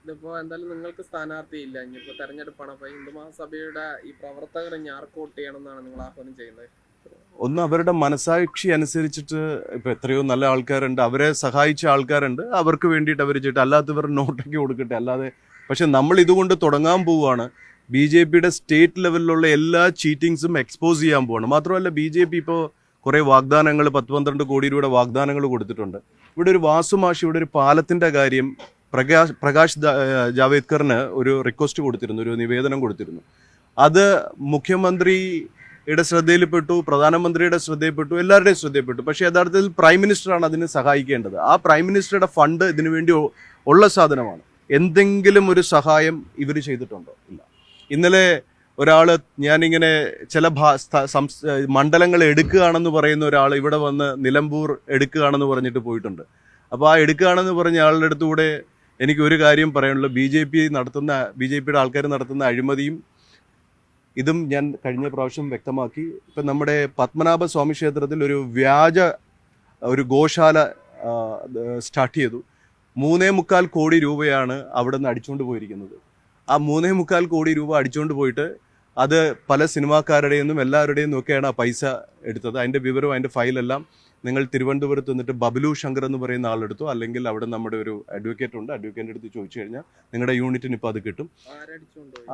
ഇതിപ്പോ എന്തായാലും നിങ്ങൾക്ക് സ്ഥാനാർത്ഥിയില്ല. ഇനിയിപ്പോ തെരഞ്ഞെടുപ്പാണ്. അപ്പൊ ഹിന്ദു മഹാസഭയുടെ ഈ പ്രവർത്തകർ ഇനി ആർക്ക് വോട്ട് ചെയ്യണം എന്നാണ് നിങ്ങൾ ആഹ്വാനം ചെയ്യുന്നത്? ഒന്ന് അവരുടെ മനസാക്ഷി അനുസരിച്ചിട്ട് ഇപ്പൊ എത്രയോ നല്ല ആൾക്കാരുണ്ട്, അവരെ സഹായിച്ച ആൾക്കാരുണ്ട്, അവർക്ക് വേണ്ടിയിട്ട് അവർ ചെയ്തിട്ട് അല്ലാത്തവർ നോട്ടൊക്കെ കൊടുക്കട്ടെ. അല്ലാതെ പക്ഷെ നമ്മൾ ഇതുകൊണ്ട് തുടങ്ങാൻ പോവുകയാണ്. ബി ജെ പിയുടെ സ്റ്റേറ്റ് ലെവലിലുള്ള എല്ലാ ചീറ്റിങ്സും എക്സ്പോസ് ചെയ്യാൻ പോവാണ്. മാത്രമല്ല ബി ജെ പി ഇപ്പോൾ കുറേ വാഗ്ദാനങ്ങൾ 10-12 കോടി രൂപയുടെ വാഗ്ദാനങ്ങൾ കൊടുത്തിട്ടുണ്ട്. ഇവിടെ ഒരു വാസുമാഷി ഇവിടെ ഒരു പാലത്തിൻ്റെ കാര്യം പ്രകാശ് ജാവേദ്കറിന് ഒരു റിക്വസ്റ്റ് കൊടുത്തിരുന്നു, ഒരു നിവേദനം കൊടുത്തിരുന്നു. അത് മുഖ്യമന്ത്രിയുടെ ശ്രദ്ധയിൽപ്പെട്ടു, പ്രധാനമന്ത്രിയുടെ ശ്രദ്ധയിൽപ്പെട്ടു, എല്ലാവരുടെയും ശ്രദ്ധയിൽപ്പെട്ടു. പക്ഷേ യഥാർത്ഥത്തിൽ പ്രൈം മിനിസ്റ്ററാണ് അതിന് സഹായിക്കേണ്ടത്. ആ പ്രൈം മിനിസ്റ്ററുടെ ഫണ്ട് ഇതിനു വേണ്ടി ഉള്ള സാധനമാണ്. എന്തെങ്കിലും ഒരു സഹായം ഇവർ ചെയ്തിട്ടുണ്ടോ? ഇല്ല. ഇന്നലെ ഒരാൾ, ഞാനിങ്ങനെ ചില മണ്ഡലങ്ങൾ എടുക്കുകയാണെന്ന് പറയുന്ന ഒരാൾ ഇവിടെ വന്ന് നിലമ്പൂർ എടുക്കുകയാണെന്ന് പറഞ്ഞിട്ട് പോയിട്ടുണ്ട്. അപ്പോൾ ആ എടുക്കുകയാണെന്ന് പറഞ്ഞ ആളുടെ അടുത്തുകൂടെ എനിക്ക് ഒരു കാര്യം പറയാനുള്ളൂ. ബി ജെ പിയുടെ ആൾക്കാർ നടത്തുന്ന അഴിമതിയും ഇതും ഞാൻ കഴിഞ്ഞ പ്രാവശ്യം വ്യക്തമാക്കി. ഇപ്പം നമ്മുടെ പത്മനാഭ സ്വാമി ക്ഷേത്രത്തിൽ ഒരു ഗോശാല സ്റ്റാർട്ട് ചെയ്തു. 3.25 കോടി രൂപയാണ് അവിടെ നിന്ന് അടിച്ചുകൊണ്ട് പോയിരിക്കുന്നത്. ആ 3.25 കോടി രൂപ അടിച്ചുകൊണ്ട് പോയിട്ട് അത് പല സിനിമാക്കാരുടെയും എല്ലാവരുടെയും ഒക്കെയാണ് ആ പൈസ എടുത്തത്. അതിൻ്റെ വിവരവും അതിൻ്റെ ഫയലെല്ലാം നിങ്ങൾ തിരുവനന്തപുരത്ത് നിന്നിട്ട് ബബ്ലു ശങ്കർ എന്ന് പറയുന്ന ആളെടുത്തോ, അല്ലെങ്കിൽ അവിടെ നമ്മുടെ ഒരു അഡ്വക്കേറ്റ് ഉണ്ട്, അഡ്വക്കേറ്റിൻ്റെ അടുത്ത് ചോദിച്ചു കഴിഞ്ഞാൽ നിങ്ങളുടെ യൂണിറ്റിന് ഇപ്പോൾ അത് കിട്ടും.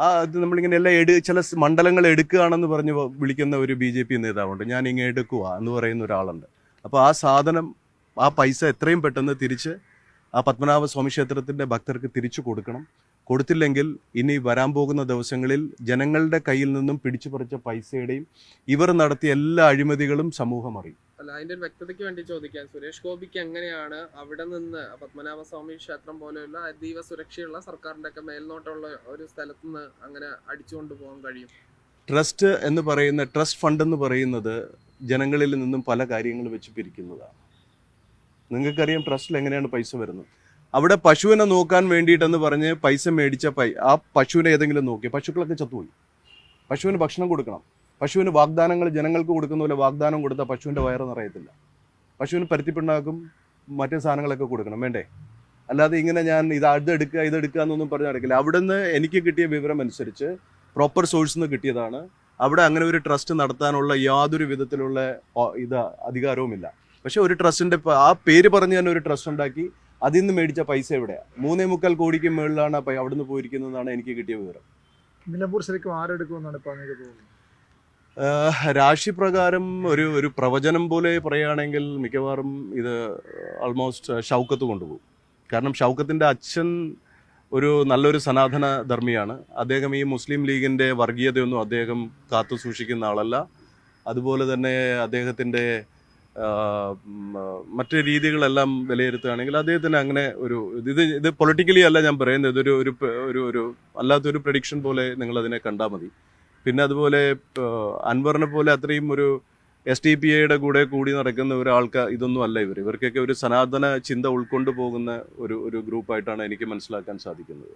അത് നമ്മളിങ്ങനെ ചില മണ്ഡലങ്ങൾ എടുക്കുകയാണെന്ന് പറഞ്ഞ് വിളിക്കുന്ന ഒരു BJP നേതാവുണ്ട്. ഞാൻ ഇങ്ങനെ എടുക്കുക എന്ന് പറയുന്ന ഒരാളുണ്ട്. അപ്പോൾ ആ സാധനം, ആ പൈസ എത്രയും പെട്ടെന്ന് തിരിച്ച് ആ പത്മനാഭ സ്വാമി ക്ഷേത്രത്തിൻ്റെ ഭക്തർക്ക് തിരിച്ചു കൊടുക്കണം. കൊടുത്തില്ലെങ്കിൽ ഇനി വരാൻ പോകുന്ന ദിവസങ്ങളിൽ ജനങ്ങളുടെ കയ്യിൽ നിന്നും പിടിച്ചു പറിച്ച പൈസയുടെയും ഇവർ നടത്തിയ എല്ലാ അഴിമതികളും സമൂഹം അറിയും. അല്ല, അതിന്റെ ഒരു വ്യക്തതയ്ക്ക് വേണ്ടി ചോദിക്കാൻ, സുരേഷ് ഗോപിക്ക് എങ്ങനെയാണ് അവിടെ നിന്ന് പത്മനാഭസ്വാമി ക്ഷേത്രം പോലെയുള്ള അതീവ സുരക്ഷയുള്ള സർക്കാരിന്റെ ഒക്കെ മേൽനോട്ടമുള്ള ഒരു സ്ഥലത്ത് നിന്ന് അങ്ങനെ അടിച്ചുകൊണ്ട് പോകാൻ കഴിയും? ട്രസ്റ്റ് ഫണ്ട് എന്ന് പറയുന്നത് ജനങ്ങളിൽ നിന്നും പല കാര്യങ്ങൾ വെച്ച് പിരിക്കുന്നതാണ്. നിങ്ങൾക്കറിയാം ട്രസ്റ്റിൽ എങ്ങനെയാണ് പൈസ വരുന്നത്. അവിടെ പശുവിനെ നോക്കാൻ വേണ്ടിയിട്ടെന്ന് പറഞ്ഞ് പൈസ മേടിച്ച ആ പശുവിനെ ഏതെങ്കിലും നോക്കി, പശുക്കളൊക്കെ ചത്തുപോയി. പശുവിന് ഭക്ഷണം കൊടുക്കണം. പശുവിന് വാഗ്ദാനങ്ങൾ ജനങ്ങൾക്ക് കൊടുക്കുന്ന പോലെ വാഗ്ദാനം കൊടുത്താൽ പശുവിൻ്റെ വയറ് നിറയത്തില്ല. പശുവിന് പരുത്തിപ്പിണ്ണാക്കും മറ്റു സാധനങ്ങളൊക്കെ കൊടുക്കണം, വേണ്ടേ? അല്ലാതെ ഇങ്ങനെ ഞാൻ ഇതെടുക്കുക എന്നൊന്നും പറഞ്ഞ് നടക്കില്ല. അവിടെ നിന്ന് എനിക്ക് കിട്ടിയ വിവരം അനുസരിച്ച് പ്രോപ്പർ സോഴ്സിൽ നിന്ന് കിട്ടിയതാണ്. അവിടെ അങ്ങനെ ഒരു ട്രസ്റ്റ് നടത്താനുള്ള യാതൊരു വിധത്തിലുള്ള അധികാരവുമില്ല. പക്ഷെ ഒരു ട്രസ്റ്റിൻ്റെ ആ പേര് പറഞ്ഞ് തന്നെ ഒരു ട്രസ്റ്റ് ഉണ്ടാക്കി അതിൽ നിന്ന് മേടിച്ച പൈസ എവിടെയാണ്? 3.25 കോടിക്ക് മുകളിലാണ് അവിടുന്ന് പോയിരിക്കുന്നതെന്നാണ് എനിക്ക് കിട്ടിയ വിവരം. നിലമ്പൂർ ശരിക്കും ആരെടുക്കുമെന്നാണ് ഇപ്പോൾ നിങ്ങൾക്ക് തോന്നുന്നത്? രാശിപ്രകാരം ഒരു പ്രവചനം പോലെ പറയുകയാണെങ്കിൽ മിക്കവാറും ഇത് ആൾമോസ്റ്റ് ഷൗക്കത്ത് കൊണ്ടുപോകും. കാരണം ഷൗക്കത്തിൻ്റെ അച്ഛൻ നല്ലൊരു സനാതന ധർമ്മിയാണ്. അദ്ദേഹം ഈ മുസ്ലിം ലീഗിൻ്റെ വർഗീയതയൊന്നും അദ്ദേഹം കാത്തു സൂക്ഷിക്കുന്ന ആളല്ല. അതുപോലെ തന്നെ അദ്ദേഹത്തിൻ്റെ മറ്റ് രീതികളെല്ലാം വിലയിരുത്തുകയാണെങ്കിൽ അദ്ദേഹത്തിന് അങ്ങനെ ഇത് പൊളിറ്റിക്കലി അല്ല ഞാൻ പറയുന്നത്, ഒരു അല്ലാത്തൊരു പ്രഡിക്ഷൻ പോലെ നിങ്ങളതിനെ കണ്ടാൽ മതി. പിന്നെ അതുപോലെ അൻവറിനെ പോലെ അത്രയും ഒരു SDPIയുടെ കൂടി നടക്കുന്ന ഒരാൾക്ക് ഇതൊന്നും അല്ല. ഇവർക്കൊക്കെ ഒരു സനാതന ചിന്ത ഉൾക്കൊണ്ടു പോകുന്ന ഒരു ഗ്രൂപ്പായിട്ടാണ് എനിക്ക് മനസ്സിലാക്കാൻ സാധിക്കുന്നത്.